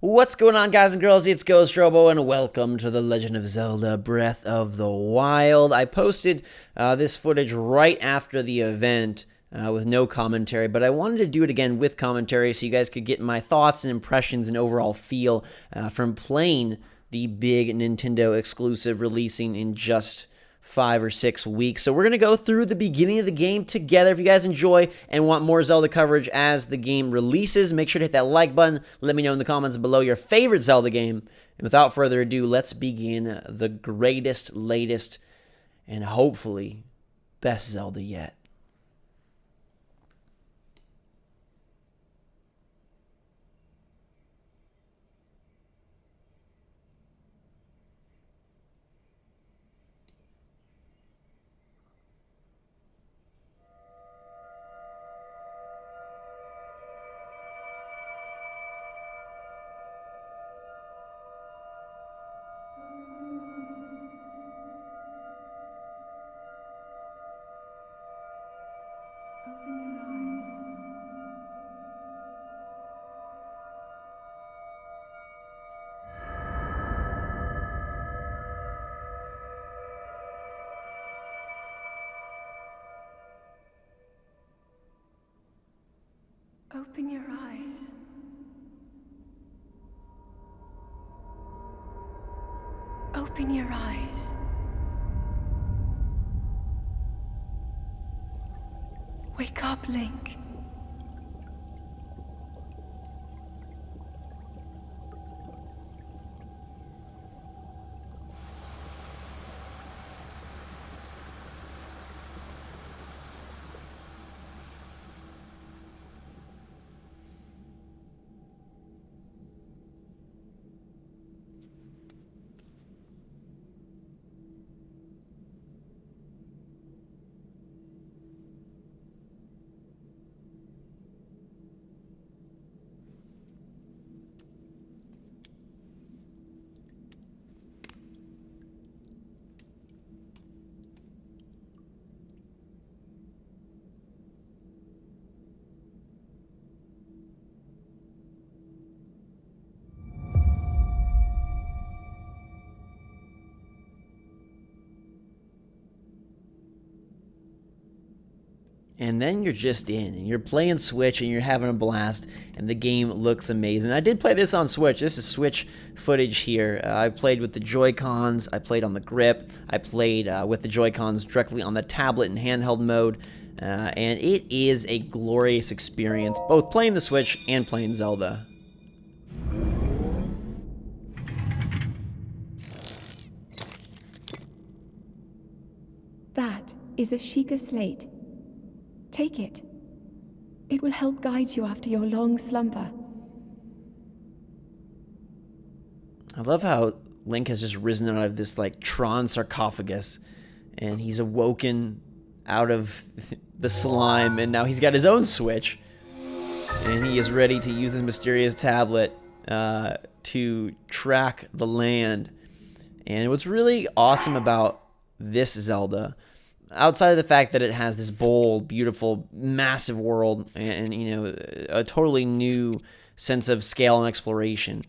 What's going on, guys and girls? It's Ghost Robo, and welcome to the Legend of Zelda Breath of the Wild. I posted this footage right after the event with no commentary, but I wanted to do it again with commentary so you guys could get my thoughts and impressions and overall feel from playing the big Nintendo exclusive releasing in just 5 or 6 weeks. So we're going to go through the beginning of the game together. If you guys enjoy and want more Zelda coverage as the game releases, make sure to hit that like button. Let me know in the comments below your favorite Zelda game. And without further ado, let's begin the greatest, latest, and hopefully best Zelda yet. Open your eyes. Open your eyes. Wake up, Link. And then you're just in, and you're playing Switch, and you're having a blast, and the game looks amazing. I did play this on Switch. This is Switch footage here. I played with the Joy-Cons. I played on the grip. I played with the Joy-Cons directly on the tablet in handheld mode. And it is a glorious experience, both playing the Switch and playing Zelda. That is a Sheikah Slate. Take it. It will help guide you after your long slumber. I love how Link has just risen out of this like Tron sarcophagus, and he's awoken out of the slime, and now he's got his own Switch, and he is ready to use this mysterious tablet to track the land. And what's really awesome about this Zelda, outside of the fact that it has this bold, beautiful, massive world and you know, a totally new sense of scale and exploration,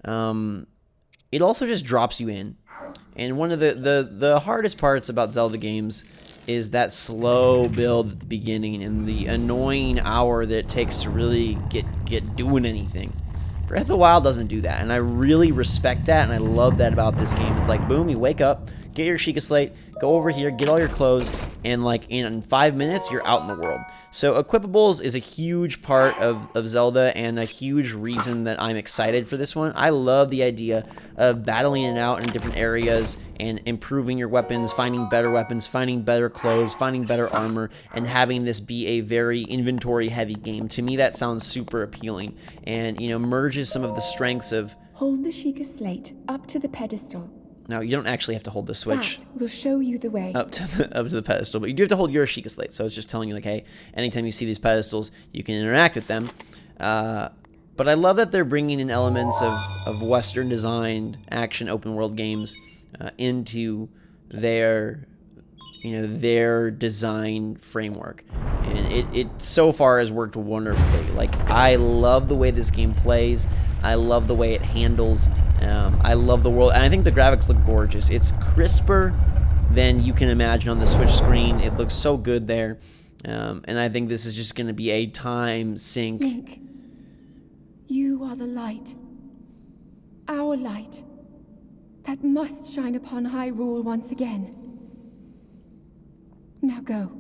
it also just drops you in. And one of the hardest parts about Zelda games is that slow build at the beginning and the annoying hour that it takes to really get doing anything. Breath of the Wild doesn't do that, and I really respect that, and I love that about this game. It's like, boom, you wake up, get your Sheikah Slate, go over here, get all your clothes, and like in 5 minutes, you're out in the world. So equipables is a huge part of Zelda, and a huge reason that I'm excited for this one. I love the idea of battling it out in different areas and improving your weapons, finding better clothes, finding better armor, and having this be a very inventory-heavy game. To me, that sounds super appealing, and you know, merges some of the strengths of... Hold the Sheikah Slate up to the pedestal. Now, you don't actually have to hold the Switch That will show you the way. up to the pedestal, but you do have to hold your Sheikah Slate. So it's just telling you, like, hey, anytime you see these pedestals, you can interact with them. But I love that they're bringing in elements of Western designed action open world games into their their design framework, and it so far has worked wonderfully. Like, I love the way this game plays. I love the way it handles. I love the world, and I think the graphics look gorgeous. It's crisper than you can imagine on the Switch screen. It looks so good there, and I think this is just going to be a time sink. Link, you are the light. Our light. That must shine upon Hyrule once again. Now go.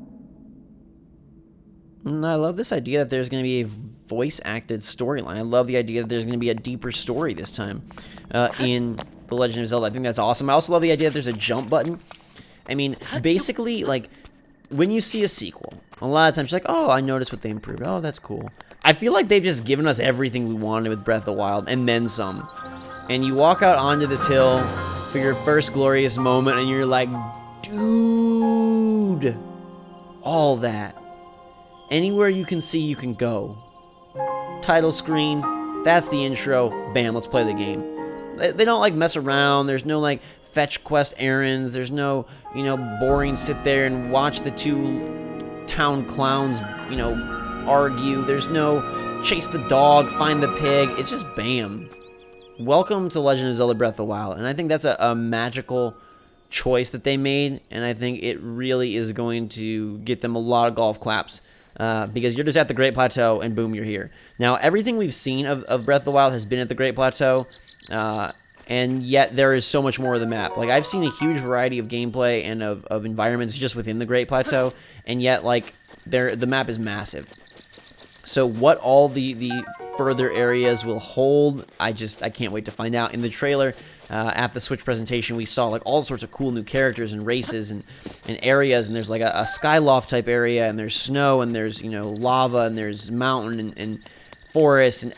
And I love this idea that there's going to be a voice-acted storyline. I love the idea that there's going to be a deeper story this time in The Legend of Zelda. I think that's awesome. I also love the idea that there's a jump button. I mean, basically, like, when you see a sequel, a lot of times you're like, oh, I noticed what they improved. Oh, that's cool. I feel like they've just given us everything we wanted with Breath of the Wild, and then some. And you walk out onto this hill for your first glorious moment, and you're like, dude, all that. Anywhere you can see, you can go. Title screen, that's the intro. Bam, let's play the game. They don't, like, mess around. There's no, like, fetch quest errands. There's no, you know, boring sit there and watch the two town clowns, you know, argue. There's no chase the dog, find the pig. It's just bam. Welcome to Legend of Zelda Breath of the Wild. And I think that's a magical choice that they made. And I think it really is going to get them a lot of golf claps. Because you're just at the Great Plateau, and boom, you're here. Now, everything we've seen of Breath of the Wild has been at the Great Plateau, and yet there is so much more of the map. Like, I've seen a huge variety of gameplay and of environments just within the Great Plateau, and yet, like, the map is massive. So what all the further areas will hold, I can't wait to find out. In the trailer, at the Switch presentation, we saw like all sorts of cool new characters and races and areas, and there's like a Skyloft type area, and there's snow, and there's, you know, lava, and there's mountain and forest, and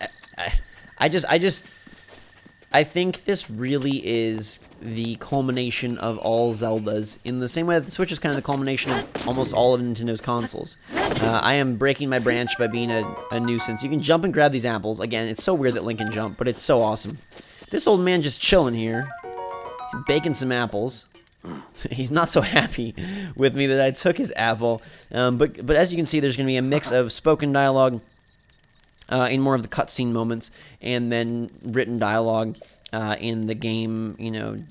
I think this really is the culmination of all Zeldas, in the same way that the Switch is kind of the culmination of almost all of Nintendo's consoles. I am breaking my branch by being a nuisance. You can jump and grab these apples. Again, it's so weird that Link can jump, but it's so awesome. This old man just chilling here, baking some apples. He's not so happy with me that I took his apple. But as you can see, there's going to be a mix of spoken dialogue in more of the cutscene moments, and then written dialogue in the game, you know,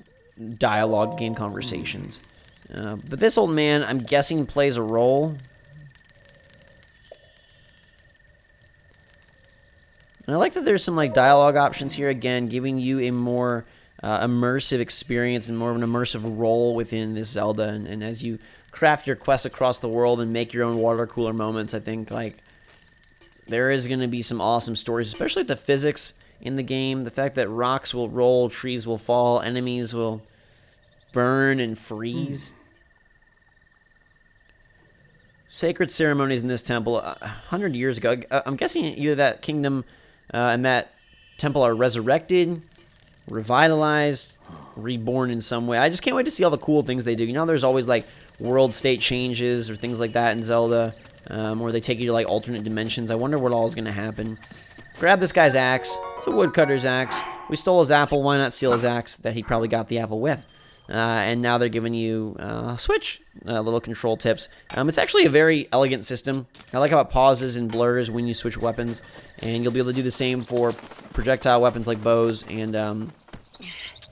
dialogue game conversations. But this old man, I'm guessing, plays a role. And I like that there's some like dialogue options here, again, giving you a more immersive experience and more of an immersive role within this Zelda. And as you craft your quests across the world and make your own water cooler moments, I think like there is going to be some awesome stories, especially with the physics in the game. The fact that rocks will roll, trees will fall, enemies will burn and freeze. Sacred ceremonies in this temple 100 years ago. I'm guessing either that kingdom and that temple are resurrected, revitalized, reborn in some way. I just can't wait to see all the cool things they do. You know, there's always like world state changes or things like that in Zelda, or they take you to like alternate dimensions. I wonder what all is going to happen. Grab this guy's axe. It's a woodcutter's axe. We stole his apple. Why not steal his axe that he probably got the apple with? And now they're giving you Switch little control tips. It's actually a very elegant system. I like how it pauses and blurs when you switch weapons, and you'll be able to do the same for projectile weapons like bows and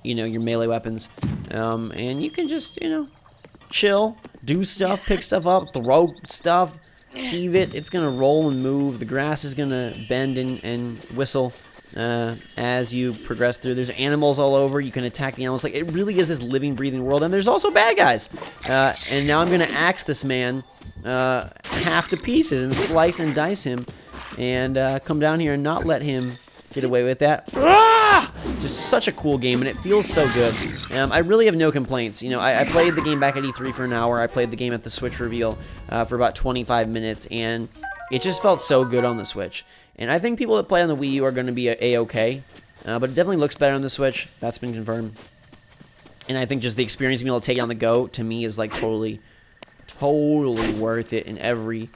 you know, your melee weapons. And you can just, you know, chill, do stuff, pick stuff up, throw stuff, heave it. It's gonna roll and move. The grass is gonna bend and whistle as you progress through. There's animals all over. You can attack the animals. Like, it really is this living, breathing world. And there's also bad guys. And now I'm going to axe this man half to pieces and slice and dice him and come down here and not let him get away with that. Ah! Just such a cool game, and it feels so good. I really have no complaints. You know, I played the game back at E3 for an hour. I played the game at the Switch reveal for about 25 minutes, and it just felt so good on the Switch. And I think people that play on the Wii U are going to be A-okay. But it definitely looks better on the Switch. That's been confirmed. And I think just the experience of being able to take it on the go, to me, is like totally worth it in every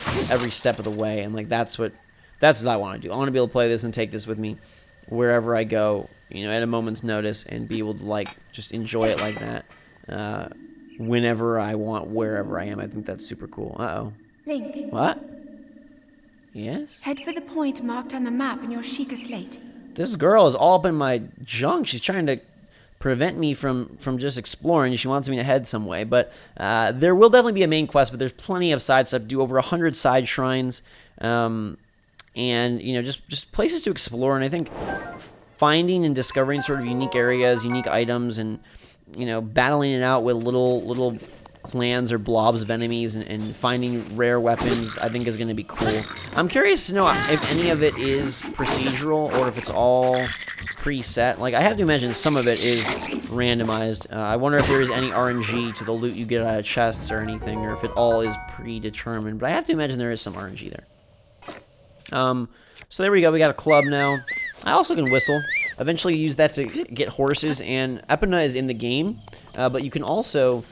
step of the way. And like that's what I want to do. I want to be able to play this and take this with me wherever I go, you know, at a moment's notice, and be able to like just enjoy it like that whenever I want, wherever I am. I think that's super cool. Uh-oh. Link. What? Yes? Head for the point marked on the map in your Sheikah Slate. This girl is all up in my junk. She's trying to prevent me from just exploring. She wants me to head some way. But there will definitely be a main quest, but there's plenty of side stuff. Do over 100 side shrines. And, you know, just places to explore. And I think finding and discovering sort of unique areas, unique items, and, you know, battling it out with little clans or blobs of enemies and finding rare weapons, I think is going to be cool. I'm curious to know if any of it is procedural or if it's all preset. Like, I have to imagine some of it is randomized. I wonder if there is any RNG to the loot you get out of chests or anything, or if it all is predetermined. But I have to imagine there is some RNG there. So there we go. We got a club now. I also can whistle. Eventually use that to get horses, and Epona is in the game, but you can also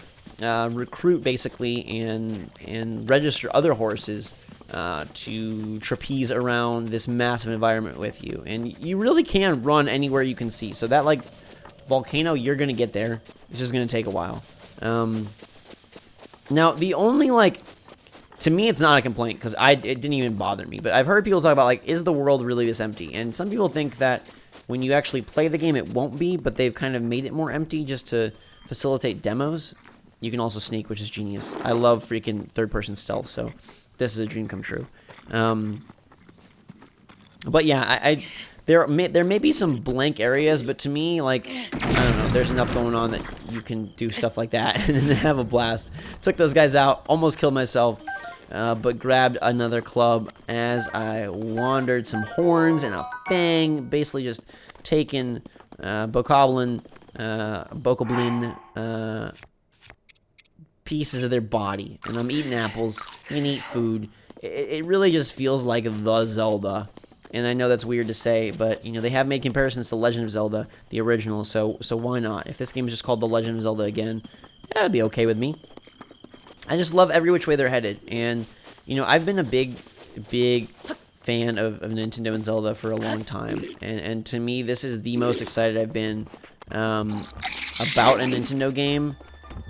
recruit basically and register other horses to trapeze around this massive environment with you. And you really can run anywhere you can see. So that, like, volcano, you're going to get there. It's just going to take a while. Now, the only, like, to me, it's not a complaint because it didn't even bother me. But I've heard people talk about, like, is the world really this empty? And some people think that when you actually play the game, it won't be, but they've kind of made it more empty just to facilitate demos. You can also sneak, which is genius. I love freaking third-person stealth, so this is a dream come true. But yeah, there may be some blank areas, but to me, like, I don't know, there's enough going on that you can do stuff like that and then have a blast. Took those guys out, almost killed myself, but grabbed another club as I wandered some horns and a fang, basically just taking Bokoblin, pieces of their body, and I'm eating apples. You can eat food. It really just feels like the Zelda, and I know that's weird to say, but you know they have made comparisons to Legend of Zelda, the original, so why not? If this game is just called The Legend of Zelda again, that'd be okay with me. I just love every which way they're headed, and you know I've been a big fan of Nintendo and Zelda for a long time, and to me this is the most excited I've been about a Nintendo game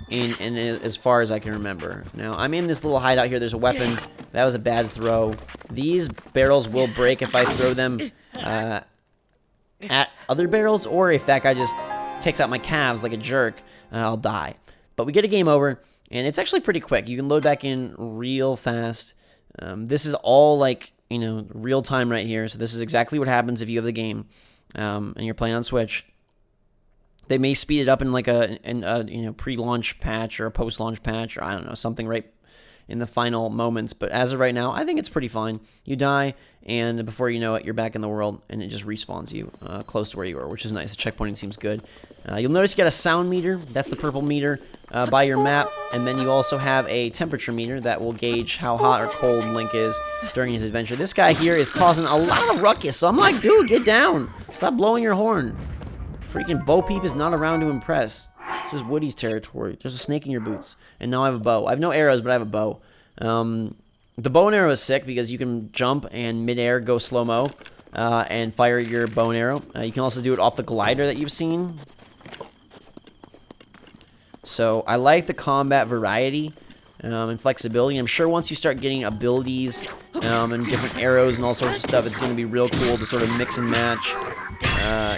in as far as I can remember. Now, I'm in this little hideout here. There's a weapon. That was a bad throw. These barrels will break if I throw them at other barrels, or if that guy just takes out my calves like a jerk, I'll die. But we get a game over, and it's actually pretty quick. You can load back in real fast. This is all, like, you know, real time right here. So this is exactly what happens if you have the game and you're playing on Switch. They may speed it up in like a you know, pre-launch patch or a post-launch patch, or I don't know, something right in the final moments. But as of right now, I think it's pretty fine. You die, and before you know it, you're back in the world, and it just respawns you close to where you were, which is nice. The checkpointing seems good. You'll notice you got a sound meter. That's the purple meter by your map, and then you also have a temperature meter that will gauge how hot or cold Link is during his adventure. This guy here is causing a lot of ruckus, so I'm like, dude, get down. Stop blowing your horn. Freaking Bo Peep is not around to impress. This is Woody's territory. There's a snake in your boots. And now I have a bow. I have no arrows, but I have a bow. The bow and arrow is sick because you can jump and midair go slow-mo and fire your bow and arrow. You can also do it off the glider that you've seen. So I like the combat variety and flexibility. I'm sure once you start getting abilities and different arrows and all sorts of stuff, it's going to be real cool to sort of mix and match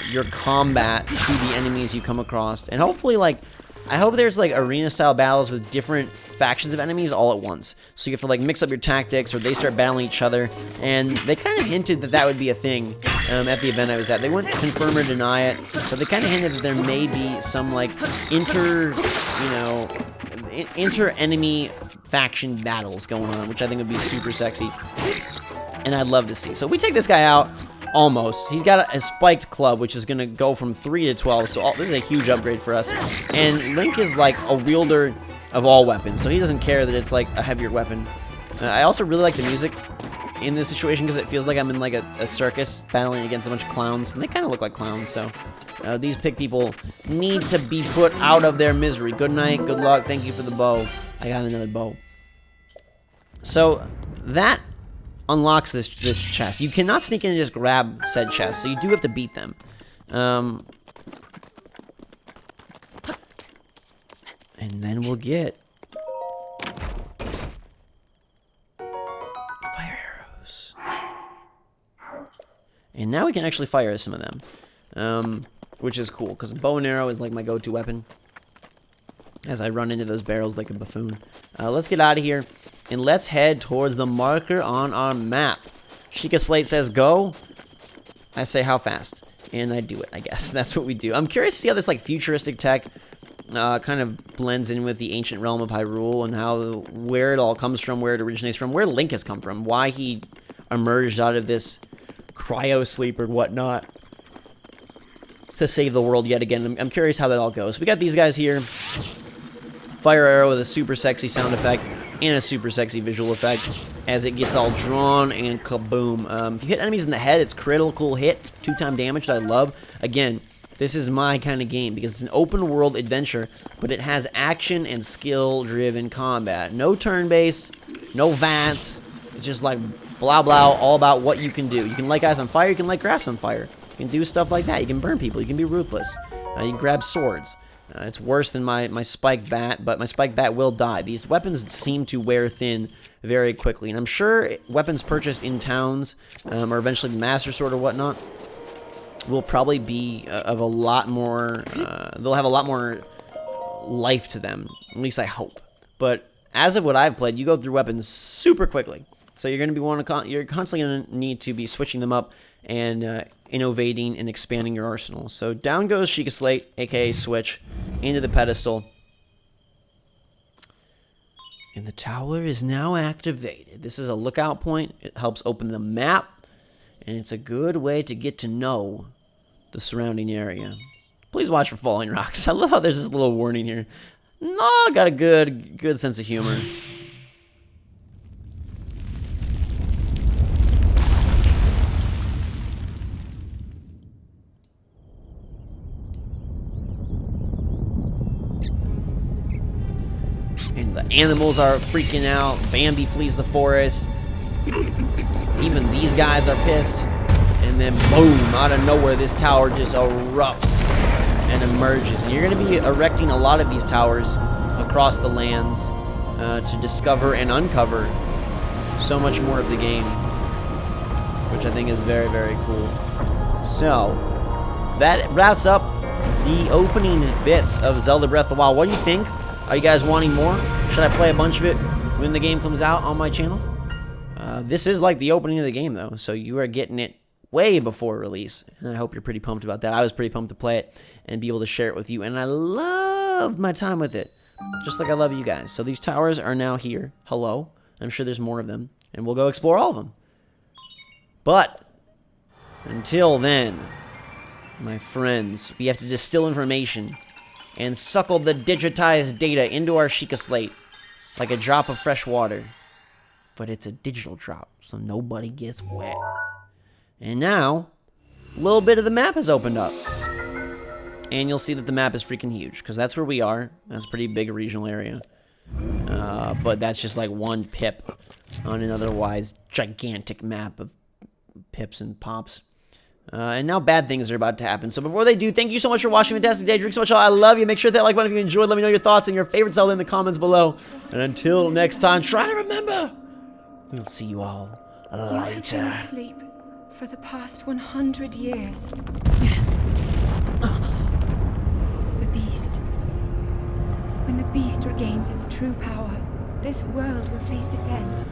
your combat to the enemies you come across. And hopefully, like, I hope there's like arena-style battles with different factions of enemies all at once. So you have to like mix up your tactics, or they start battling each other. And they kind of hinted that that would be a thing at the event I was at. They wouldn't confirm or deny it, but they kind of hinted that there may be some like inter-enemy faction battles going on, which I think would be super sexy. And I'd love to see. So we take this guy out. Almost. He's got a spiked club, which is going to go from 3 to 12, so this is a huge upgrade for us. And Link is like a wielder of all weapons, so he doesn't care that it's like a heavier weapon. I also really like the music in this situation because it feels like I'm in like a circus battling against a bunch of clowns, and they kind of look like clowns, so these pig people need to be put out of their misery. Good night, good luck, thank you for the bow. I got another bow. So that unlocks this chest. You cannot sneak in and just grab said chest, so you do have to beat them. And then we'll get fire arrows. And now we can actually fire some of them, which is cool, because bow and arrow is like my go-to weapon as I run into those barrels like a buffoon. Let's get out of here, and let's head towards the marker on our map. Sheikah Slate says go. I say how fast, and I do it, I guess. That's what we do. I'm curious to see how this like futuristic tech kind of blends in with the ancient realm of Hyrule, and where it all comes from, where it originates from, where Link has come from, why he emerged out of this cryo sleep or whatnot to save the world yet again. I'm curious how that all goes. We got these guys here. Fire arrow with a super sexy sound effect and a super sexy visual effect as it gets all drawn and kaboom. If you hit enemies in the head, it's critical hit, 2-time damage that I love. Again, this is my kind of game because it's an open world adventure, but it has action and skill driven combat. No turn-based, no VATS. It's just like blah blah, all about what you can do. You can light guys on fire, you can light grass on fire. You can do stuff like that. You can burn people, you can be ruthless. You can grab swords. It's worse than my spiked bat, but my spiked bat will die. These weapons seem to wear thin very quickly, and I'm sure weapons purchased in towns or eventually Master Sword or whatnot will probably be of a lot more, they'll have a lot more life to them, at least I hope. But as of what I've played, you go through weapons super quickly, so you're going to be you're constantly going to need to be switching them up and innovating and expanding your arsenal. So down goes Sheikah Slate, aka Switch, into the pedestal. And the tower is now activated. This is a lookout point. It helps open the map, and it's a good way to get to know the surrounding area. Please watch for falling rocks. I love how there's this little warning here. No, got a good sense of humor. And the animals are freaking out. Bambi flees the forest. Even these guys are pissed. And then boom, out of nowhere, this tower just erupts and emerges. And you're going to be erecting a lot of these towers across the lands to discover and uncover so much more of the game, which I think is very, very cool. So, that wraps up the opening bits of Zelda Breath of the Wild. What do you think? Are you guys wanting more? Should I play a bunch of it when the game comes out on my channel? This is like the opening of the game, though, so you are getting it way before release, and I hope you're pretty pumped about that. I was pretty pumped to play it and be able to share it with you, and I loved my time with it, just like I love you guys. So these towers are now here. Hello. I'm sure there's more of them, and we'll go explore all of them. But until then, my friends, we have to distill information and suckle the digitized data into our Sheikah Slate like a drop of fresh water. But it's a digital drop, so nobody gets wet. And now, a little bit of the map has opened up. And you'll see that the map is freaking huge, because that's where we are. That's a pretty big regional area. But that's just like one pip on an otherwise gigantic map of pips and pops. And now bad things are about to happen. So before they do, thank you so much for watching Fantastic Day. Drink so much. I love you. Make sure that like button if you enjoyed. Let me know your thoughts and your favorite Zelda in the comments below. And until next time, try to remember, we'll see you all later. You have been asleep for the past 100 years. The beast. When the beast regains its true power, this world will face its end.